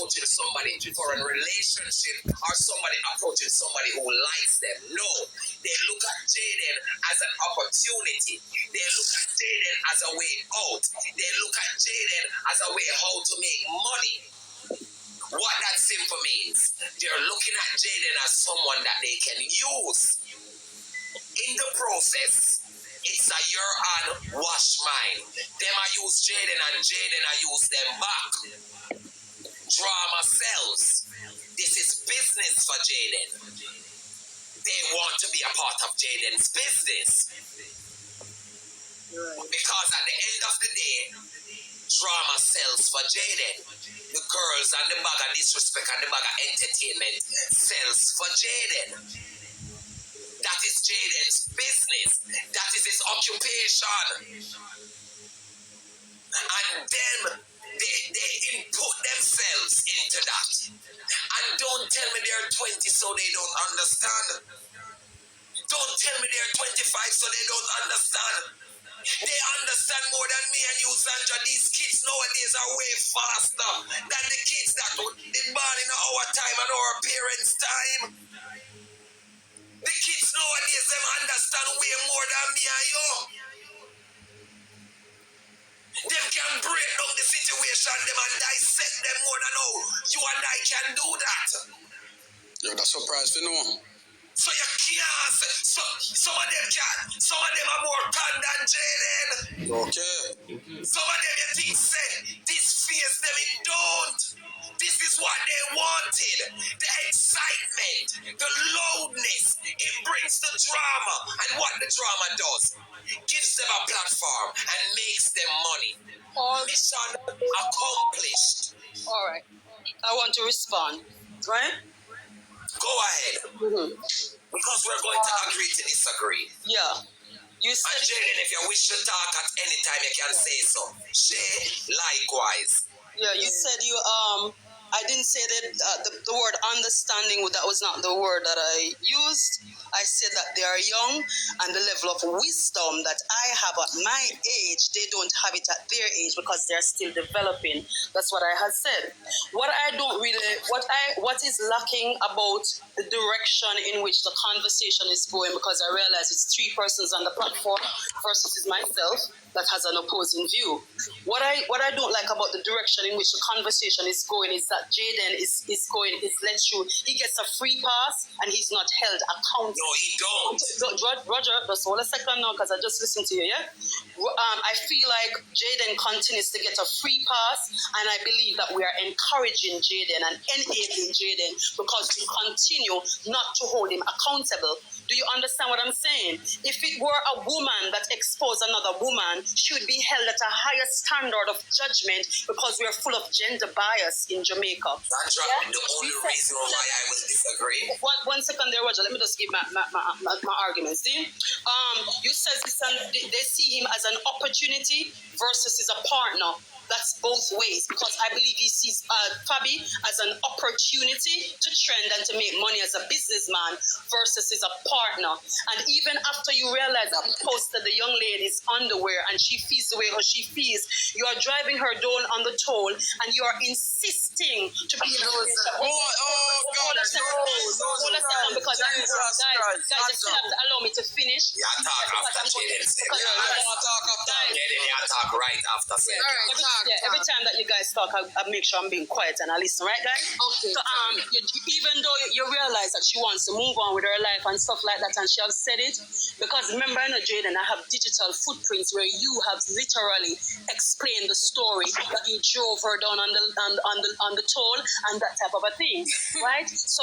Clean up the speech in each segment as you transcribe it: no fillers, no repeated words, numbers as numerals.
approaching somebody for a relationship or somebody approaching somebody who likes them. No, they look at Jaden as an opportunity. They look at Jaden as a way out. They look at Jaden as a way how to make money. What that simple means, they're looking at Jaden as someone that they can use. In the process, it's a year on, wash mine. Them I use Jaden and Jaden I use them back. Drama sells. This is business for Jaden. They want to be a part of Jaden's business. Because at the end of the day, drama sells for Jaden. The girls and the bag of disrespect and the bag of entertainment sells for Jaden. That is Jaden's business. That is his occupation. And then they input themselves into that. And don't tell me they're 20 so they don't understand. Don't tell me they're 25 so they don't understand. They understand more than me and you, Sandra. These kids nowadays are way faster than the kids that did born in our time and our parents' time. The kids nowadays, them understand way more than me and you. Them can break down the situation, them and dissect them more than how you and I can do that. Yo, that's surprised to know. So you can't say, some of them can, some of them are more fun than Jaden. Okay. Some of them you think say, this fears them, it don't. This is what they wanted. The excitement, the loudness, it brings the drama. And what the drama does, gives them a platform and makes them money. Mission accomplished. All right. I want to respond, right? Go ahead. Because we're going to agree to disagree. Yeah. You said and Jaden, if you wish to talk at any time, you can say so. Shay, likewise. Yeah, you said you I didn't say that the word understanding, that was not the word that I used. I said that they are young and the level of wisdom that I have at my age, they don't have it at their age because they're still developing. That's what I had said. What is lacking about the direction in which the conversation is going, because I realize it's three persons on the platform versus myself that has an opposing view. What I don't like about the direction in which the conversation is going is that Jaden is lets you, he gets a free pass and he's not held accountable. No, he don't. Roger, just hold a second now because I just listened to you, yeah? I feel like Jaden continues to get a free pass, and I believe that we are encouraging Jaden and enabling Jaden because we continue not to hold him accountable. Do you understand what I'm saying? If it were a woman that exposed another woman, she would be held at a higher standard of judgment because we are full of gender bias in Jamaica. That's the only reason why I will disagree. One second there, Roger. Let me just give my arguments. See? You said they see him as an opportunity versus as a partner. That's both ways, because I believe he sees Fabi as an opportunity to trend and to make money as a businessman versus as a partner. And even after you realize that he posted the young lady's underwear and she feels the way how she feels, you are driving her down on the toll and you are insisting to be in a hold a second, because guys, you still have to allow me to finish. Yeah, talk after Jaden said. Yeah, talk right after said. Every time that you guys talk, I make sure I'm being quiet and I listen, right, guys? Okay. So, even though you realize that she wants to move on with her life and stuff like that, and she has said it, because remember, I know, Jaden, I have digital footprints where you have literally explained the story that you drove her down on the toll and that type of a thing, right? So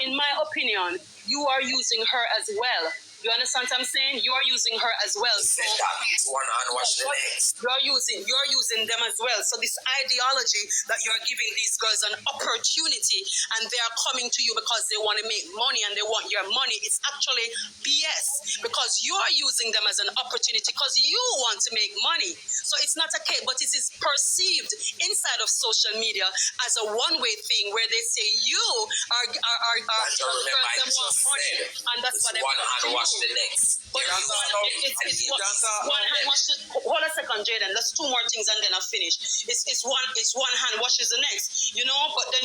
in my opinion, you are using her as well. You understand what I'm saying? You are using her as well. So it's one hand wash the next. You're using them as well. So this ideology that you're giving these girls an opportunity and they are coming to you because they want to make money and they want your money, it's actually BS, because you are using them as an opportunity because you want to make money. So it's not a case, but it is perceived inside of social media as a one-way thing where they say you are and that's what they one want hand to wash do. the next. But it's one hand wash. Hold a second, Jaden. There's two more things and then I'll finish. It's one hand washes the next, you know. But then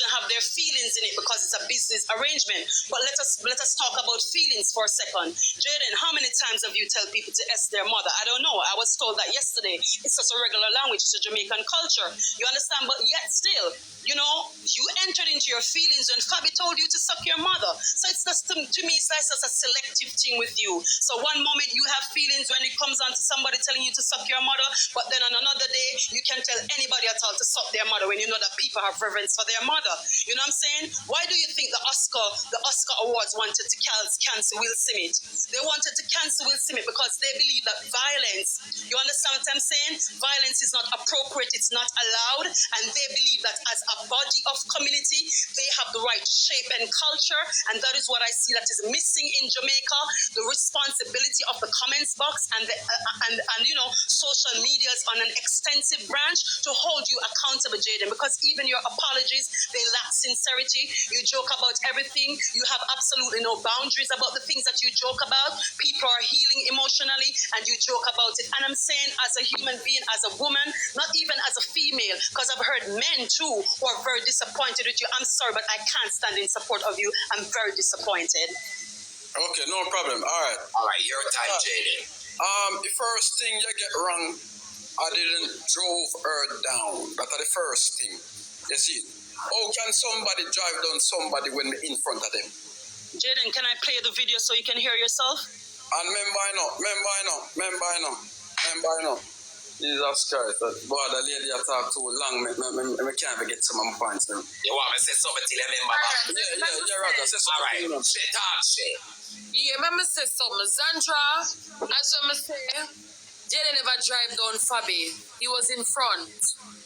shouldn't have their feelings in it because it's a business arrangement. But let us talk about feelings for a second. Jaden, how many times have you tell people to S their mother? I don't know. I was told that yesterday. It's just a regular language. It's a Jamaican culture. You understand? But yet still, you know, you entered into your feelings when Fabi told you to suck your mother. So it's just, to me, it's like just a selective thing with you. So one moment you have feelings when it comes on to somebody telling you to suck your mother, but then on another day, you can tell anybody at all to suck their mother when you know that people have reverence for their mother. You know what I'm saying? Why do you think the Oscar Awards wanted to cancel Will Smith? They wanted to cancel Will Smith because they believe that violence, you understand what I'm saying? Violence is not appropriate, it's not allowed, and they believe that as a body of community, they have the right shape and culture, and that is what I see that is missing in Jamaica, the responsibility of the comments box and you know, social medias on an extensive branch to hold you accountable, Jaden, because even your apologies, they lack sincerity. You joke about everything. You have absolutely no boundaries about the things that you joke about. People are healing emotionally and you joke about it. And I'm saying, as a human being, as a woman, not even as a female, because I've heard men too who are very disappointed with you. I'm sorry, but I can't stand in support of you. I'm very disappointed. Okay, no problem. All right, your time, Jaden. The first thing you get wrong, I didn't drove her down. That's the first thing. You see, how can somebody drive down somebody when we're in front of them? Jaden, can I play the video so you can hear yourself? And remember, I know. Jesus Christ, boy, the lady I talk too long, I can't even get some of my points now. You want me to say something till I remember? Yeah, right. Say something. All right, say. Yeah, let me say something. Sandra, as I say, Jaden never drive down Fabi. He was in front.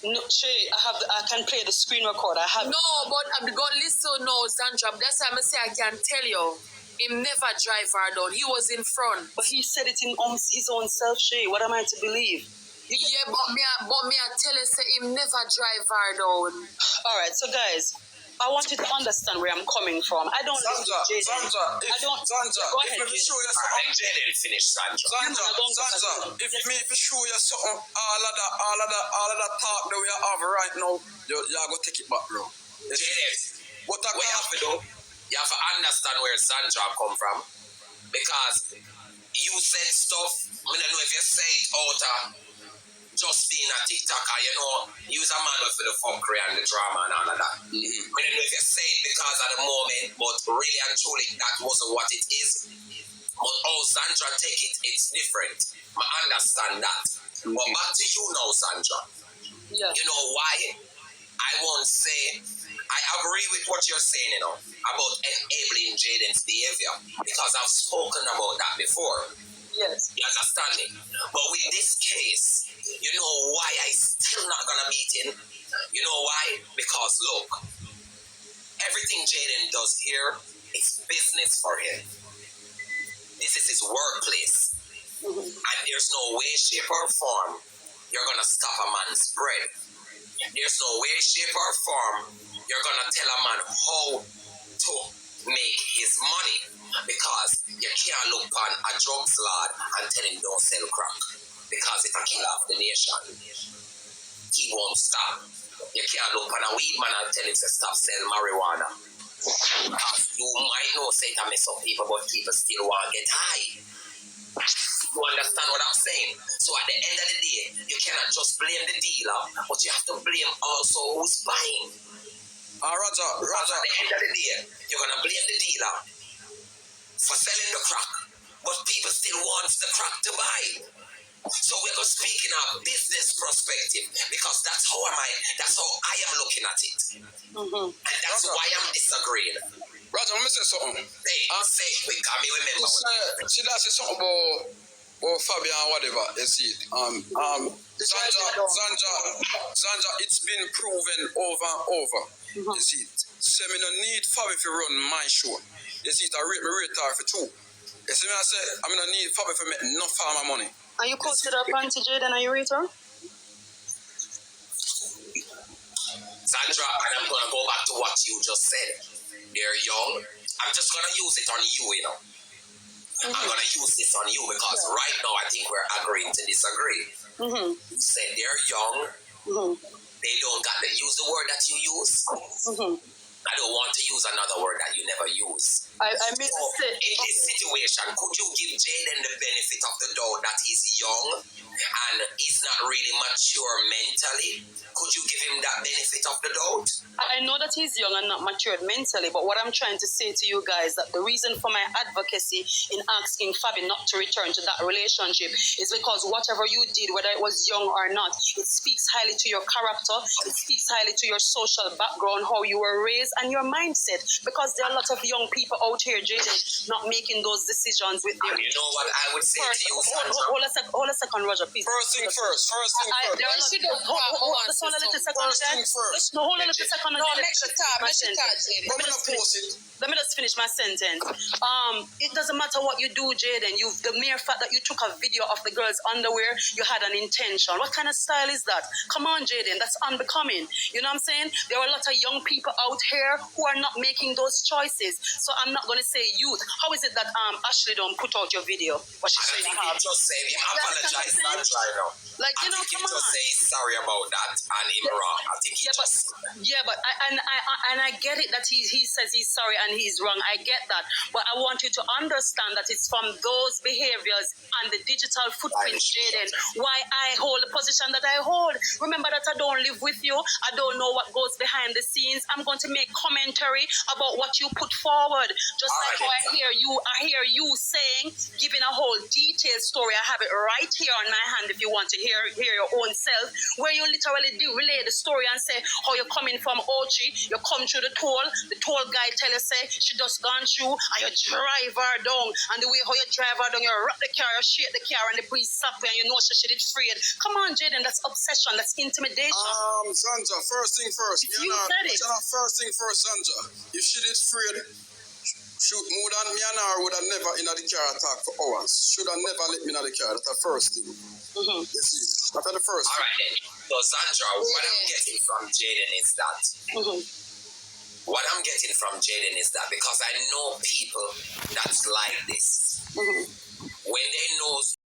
No, Shay, I can play the screen record. I have. No, but I'm going to listen now, Sandra. That's why I say I can tell you. Him never drive her down. He was in front. But he said it in his own self, Shay. What am I to believe? Yeah, but me I tell you, say him never drive her down. All right, so guys, I want you to understand where I'm coming from. I don't Sandra, if me show you something, Jaden finish, Sandra, if me show you something, all of that talk that we have right now, you're going to take it back, bro. Jaden, what you have to do, you have to understand where Sandra come from, because you said stuff, I don't know if you say it out just being a TikToker, you know, use a man for the fuckery and the drama and all of that. I don't know if you say it because of the moment, but really and truly that wasn't what it is. But how Sandra take it, it's different. I understand that. But back to you now, Sandra. Yeah. You know why? I won't say, I agree with what you're saying, you know, about enabling Jaden's behavior, because I've spoken about that before. Yes. You understand me? But with this case, you know why I still not gonna meet him? You know why? Because look, everything Jaden does here is business for him. This is his workplace. And there's no way, shape, or form you're gonna stop a man's bread. There's no way, shape, or form you're gonna tell a man how to make his money, because you can't look on a drugs lord and tell him don't sell crack, because it's a killer of the nation. He won't stop. You can't look on a weed man and tell him to stop selling marijuana, because you might know say to mess up people, but people still want to get high. You understand what I'm saying? So at the end of the day, you cannot just blame the dealer, but you have to blame also who's buying. Roger. At the end of the day, you're going to blame the dealer for selling the crack, but people still want the crack to buy. So we're going to speak in our business perspective, because that's how I am looking at it. And that's Roger. why I'm disagreeing. Roger, let me say something. Say it quick, I mean, remember. She does say something about Fabian, whatever, you see it. Sandra, it's been proven over and over. You see it. Say me no need Fabi to run my show. You see it, I rate her for two. You see me, I say, I no need Fabi to make enough of my money. Are you consider Panty Jaden and you rate her? Sandra, and I'm going to go back to what you just said. They're young. I'm just going to use it on you, you know. I'm going to use this on you because right now I think we're agreeing to disagree. You said they're young. They don't got to use the word that you use. I don't want to use another word that you never use. I mean, So, in this situation, could you give Jaden the benefit of the doubt that he's young and he's not really mature mentally? Could you give him that benefit of the doubt? I know that he's young and not matured mentally, but what I'm trying to say to you guys that the reason for my advocacy in asking Fabi not to return to that relationship is because whatever you did, whether it was young or not, it speaks highly to your character, it speaks highly to your social background, how you were raised, and your mindset. Because there are a lot of young people out here, Jaden, not making those decisions with their... You know what I would say to you, Sandra? Hold a second, Roger, please. First thing first. Hold a little second. First thing first. No, hold on a second. No, make sure talk, Jaden. Let me just finish my sentence. It doesn't matter what you do, Jaden. The mere fact that you took a video of the girl's underwear, you had an intention. What kind of style is that? Come on, Jaden, that's unbecoming. You know what I'm saying? There are a lot of young people out here who are not making those choices. So I'm not going to say youth. How is it that Ashley don't put out your video? What she I think he just said him apologize, not try now. Like, you know, come come on. Just say sorry about that and him wrong. I think he but I get it that he says he's sorry and he's wrong. I get that. But I want you to understand that it's from those behaviors and the digital footprint, Jaden, why I hold the position that I hold. Remember that I don't live with you. I don't know what goes behind the scenes. I'm going to make commentary about what you put forward. Just like how I hear you saying, giving a whole detailed story. I have it right here on my hand if you want to hear your own self, where you literally relay the story and say how you're coming from Ochi, you come through the toll guy tell you say she just gone through and you drive her down, and the way how you drive her down, you rock the car, you shake the car, and the police stop you and you know she did afraid. Come on, Jaden, that's obsession, that's intimidation. Sandra, first thing first. You said it. First thing first, Sandra. If she did afraid, shoot more than me and her would have never in the car talk for hours. Should have never let me in the car. That's the first thing. You see, that's the first. All right then. So Sandra, what I'm getting from Jaden is that. What I'm getting from Jaden is that because I know people that's like this. When they know